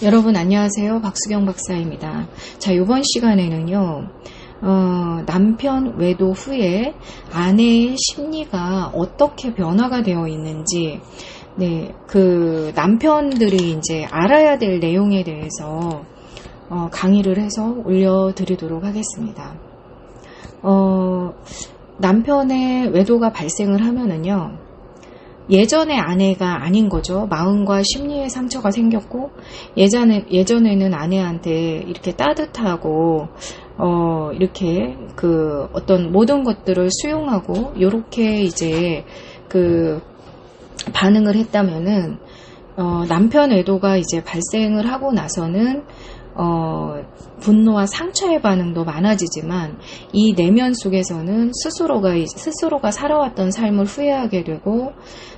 여러분 안녕하세요. 박수경 박사입니다. 자, 이번 시간에는요. 남편 외도 후에 아내의 심리가 어떻게 변화가 되어 있는지, 그 남편들이 이제 알아야 될 내용에 대해서 강의를 해서 올려드리도록 하겠습니다. 남편의 외도가 발생을 하면은요. 예전의 아내가 아닌 거죠. 마음과 심리의 상처가 생겼고, 예전에는 아내한테 이렇게 따뜻하고, 이렇게 어떤 모든 것들을 수용하고, 요렇게 이제 반응을 했다면은, 남편 외도가 이제 발생을 하고 나서는, 분노와 상처의 반응도 많아지지만 이 내면 속에서는 스스로가 살아왔던 삶을 후회하게 되고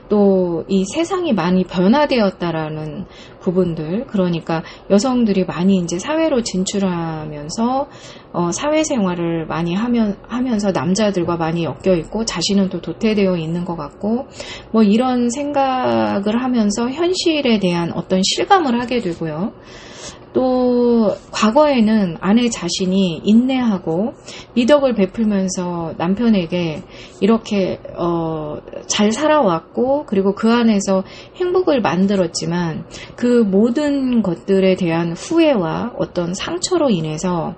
또 이 세상이 많이 변화되었다라는 부분들, 그러니까 여성들이 많이 이제 사회로 진출하면서 사회생활을 많이 하면서 남자들과 많이 엮여 있고 자신은 또 도태되어 있는 것 같고 뭐 이런 생각을 하면서 현실에 대한 어떤 실감을 하게 되고요. 또 과거에는 아내 자신이 인내하고 미덕을 베풀면서 남편에게 이렇게 잘 살아왔고 그리고 그 안에서 행복을 만들었지만 그 모든 것들에 대한 후회와 어떤 상처로 인해서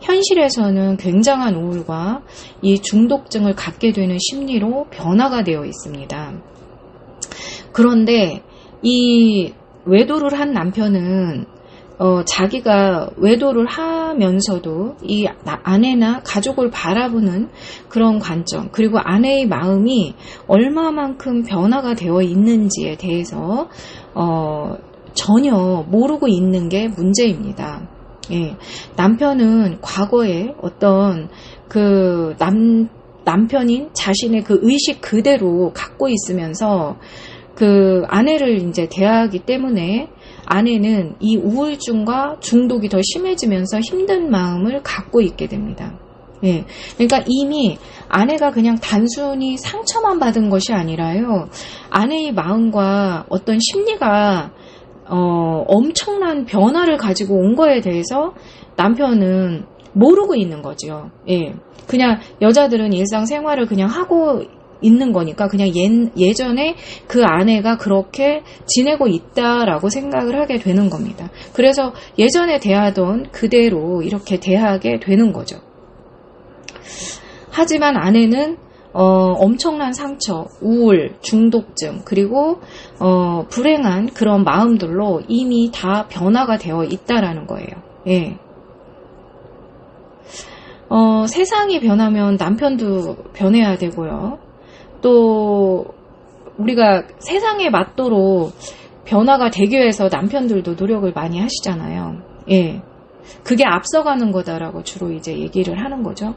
현실에서는 굉장한 우울과 이 중독증을 갖게 되는 심리로 변화가 되어 있습니다. 그런데 이 외도를 한 남편은 자기가 외도를 하면서도 이 아내나 가족을 바라보는 그런 관점, 그리고 아내의 마음이 얼마만큼 변화가 되어 있는지에 대해서 전혀 모르고 있는 게 문제입니다. 예, 남편은 과거에 어떤 남편인 자신의 그 의식 그대로 갖고 있으면서 아내를 이제 대하기 때문에 아내는 이 우울증과 중독이 더 심해지면서 힘든 마음을 갖고 있게 됩니다. 예. 그러니까 이미 아내가 그냥 단순히 상처만 받은 것이 아니라요. 아내의 마음과 어떤 심리가 엄청난 변화를 가지고 온 거에 대해서 남편은 모르고 있는 거죠. 예. 그냥 여자들은 일상생활을 그냥 하고 있는 거니까 그냥 예전에 그 아내가 그렇게 지내고 있다라고 생각을 하게 되는 겁니다. 그래서 예전에 대하던 그대로 이렇게 대하게 되는 거죠. 하지만 아내는 엄청난 상처, 우울, 중독증, 그리고 불행한 그런 마음들로 이미 다 변화가 되어 있다라는 거예요. 예. 세상이 변하면 남편도 변해야 되고요. 또 우리가 세상에 맞도록 변화가 되기 위해서 남편들도 노력을 많이 하시잖아요. 예. 그게 앞서가는 거다라고 주로 이제 얘기를 하는 거죠.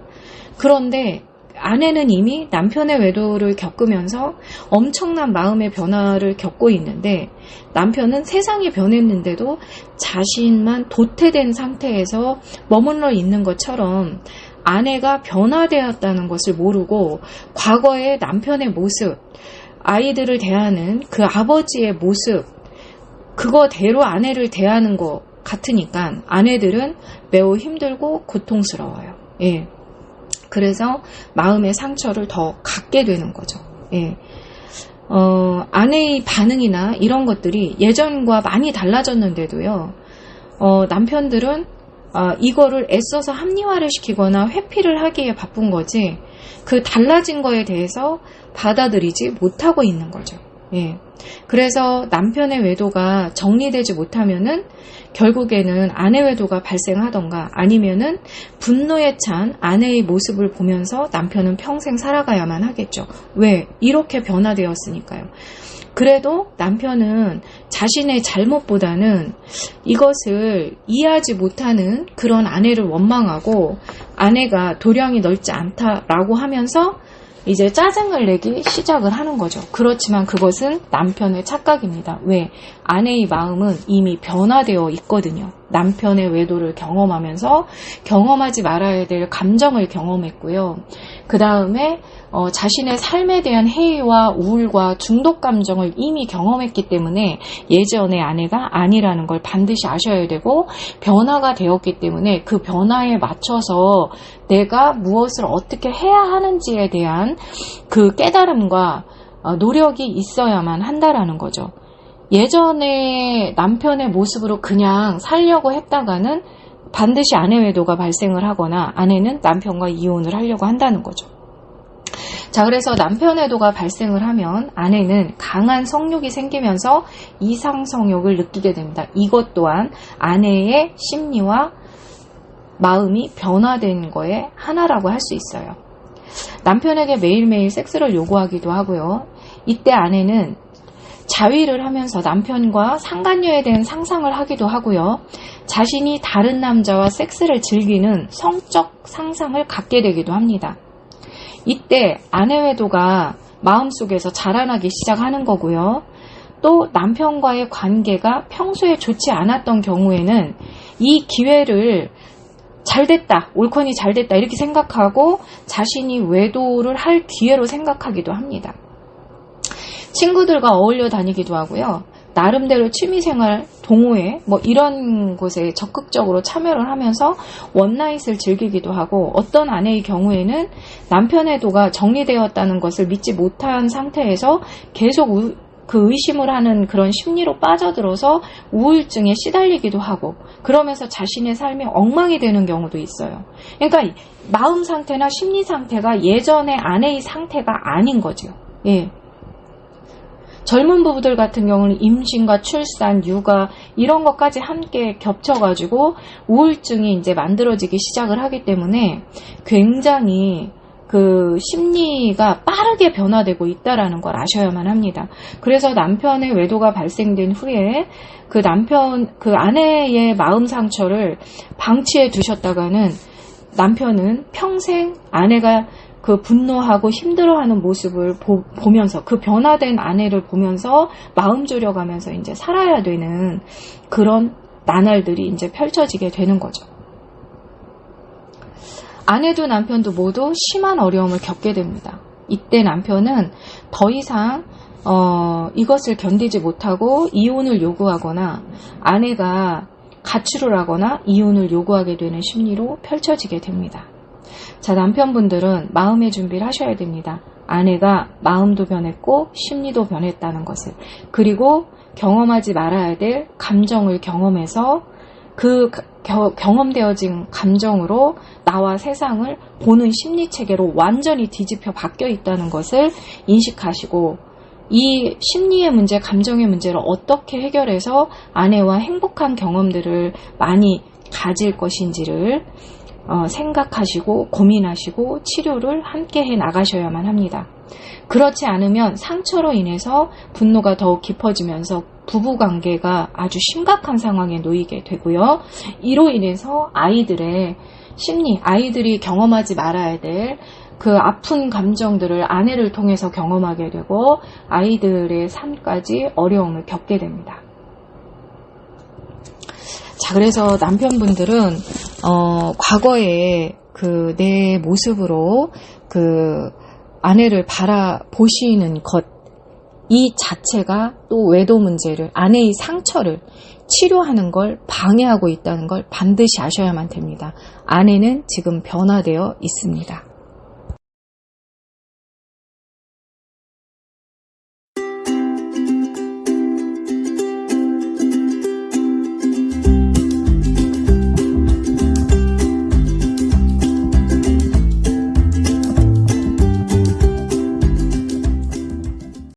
그런데 아내는 이미 남편의 외도를 겪으면서 엄청난 마음의 변화를 겪고 있는데 남편은 세상이 변했는데도 자신만 도태된 상태에서 머물러 있는 것처럼 아내가 변화되었다는 것을 모르고 과거의 남편의 모습, 아이들을 대하는 그 아버지의 모습, 그거대로 아내를 대하는 것 같으니까 아내들은 매우 힘들고 고통스러워요. 예. 그래서 마음의 상처를 더 갖게 되는 거죠. 예. 아내의 반응이나 이런 것들이 예전과 많이 달라졌는데도요. 남편들은 이거를 애써서 합리화를 시키거나 회피를 하기에 바쁜 거지 그 달라진 거에 대해서 받아들이지 못하고 있는 거죠. 예. 그래서 남편의 외도가 정리되지 못하면은 결국에는 아내 외도가 발생하던가 아니면은 분노에 찬 아내의 모습을 보면서 남편은 평생 살아가야만 하겠죠. 왜? 이렇게 변화되었으니까요. 그래도 남편은 자신의 잘못보다는 이것을 이해하지 못하는 그런 아내를 원망하고 아내가 도량이 넓지 않다라고 하면서 이제 짜증을 내기 시작을 하는 거죠. 그렇지만 그것은 남편의 착각입니다. 왜? 아내의 마음은 이미 변화되어 있거든요. 남편의 외도를 경험하면서 경험하지 말아야 될 감정을 경험했고요. 그 다음에 자신의 삶에 대한 해이와 우울과 중독 감정을 이미 경험했기 때문에 예전의 아내가 아니라는 걸 반드시 아셔야 되고, 변화가 되었기 때문에 그 변화에 맞춰서 내가 무엇을 어떻게 해야 하는지에 대한 그 깨달음과 노력이 있어야만 한다라는 거죠. 예전에 남편의 모습으로 그냥 살려고 했다가는 반드시 아내 외도가 발생을 하거나 아내는 남편과 이혼을 하려고 한다는 거죠. 자, 그래서 남편 외도가 발생을 하면 아내는 강한 성욕이 생기면서 이상 성욕을 느끼게 됩니다. 이것 또한 아내의 심리와 마음이 변화된 거에 하나라고 할 수 있어요. 남편에게 매일매일 섹스를 요구하기도 하고요. 이때 아내는 자위를 하면서 남편과 상간녀에 대한 상상을 하기도 하고요. 자신이 다른 남자와 섹스를 즐기는 성적 상상을 갖게 되기도 합니다. 이때 아내 외도가 마음속에서 자라나기 시작하는 거고요. 또 남편과의 관계가 평소에 좋지 않았던 경우에는 이 기회를 잘됐다, 옳거니 잘됐다 이렇게 생각하고 자신이 외도를 할 기회로 생각하기도 합니다. 친구들과 어울려 다니기도 하고요. 나름대로 취미생활, 동호회 이런 곳에 적극적으로 참여를 하면서 원나잇을 즐기기도 하고, 어떤 아내의 경우에는 남편의 도가 정리되었다는 것을 믿지 못한 상태에서 계속 그 의심을 하는 그런 심리로 빠져들어서 우울증에 시달리기도 하고, 그러면서 자신의 삶이 엉망이 되는 경우도 있어요. 그러니까 마음 상태나 심리 상태가 예전의 아내의 상태가 아닌 거죠. 예. 젊은 부부들 같은 경우는 임신과 출산, 육아 이런 것까지 함께 겹쳐가지고 우울증이 이제 만들어지기 시작을 하기 때문에 굉장히 그 심리가 빠르게 변화되고 있다라는 걸 아셔야만 합니다. 그래서 남편의 외도가 발생된 후에 그 아내의 마음 상처를 방치해 두셨다가는 남편은 평생 아내가 그 분노하고 힘들어하는 모습을 보면서, 그 변화된 아내를 보면서 마음 졸여가면서 이제 살아야 되는 그런 나날들이 이제 펼쳐지게 되는 거죠. 아내도 남편도 모두 심한 어려움을 겪게 됩니다. 이때 남편은 더 이상 이것을 견디지 못하고 이혼을 요구하거나 아내가 가출을 하거나 이혼을 요구하게 되는 심리로 펼쳐지게 됩니다. 자, 남편분들은 마음의 준비를 하셔야 됩니다. 아내가 마음도 변했고 심리도 변했다는 것을, 그리고 경험하지 말아야 될 감정을 경험해서 그 경험되어진 감정으로 나와 세상을 보는 심리체계로 완전히 뒤집혀 바뀌어 있다는 것을 인식하시고, 이 심리의 문제, 감정의 문제를 어떻게 해결해서 아내와 행복한 경험들을 많이 가질 것인지를 생각하시고 고민하시고 치료를 함께 해 나가셔야만 합니다. 그렇지 않으면 상처로 인해서 분노가 더욱 깊어지면서 부부관계가 아주 심각한 상황에 놓이게 되고요. 이로 인해서 아이들의 심리, 아이들이 경험하지 말아야 될 그 아픈 감정들을 아내를 통해서 경험하게 되고 아이들의 삶까지 어려움을 겪게 됩니다. 자, 그래서 남편분들은 과거에 그 내 모습으로 그 아내를 바라보시는 것, 이 자체가 또 외도 문제를, 아내의 상처를 치료하는 걸 방해하고 있다는 걸 반드시 아셔야만 됩니다. 아내는 지금 변화되어 있습니다.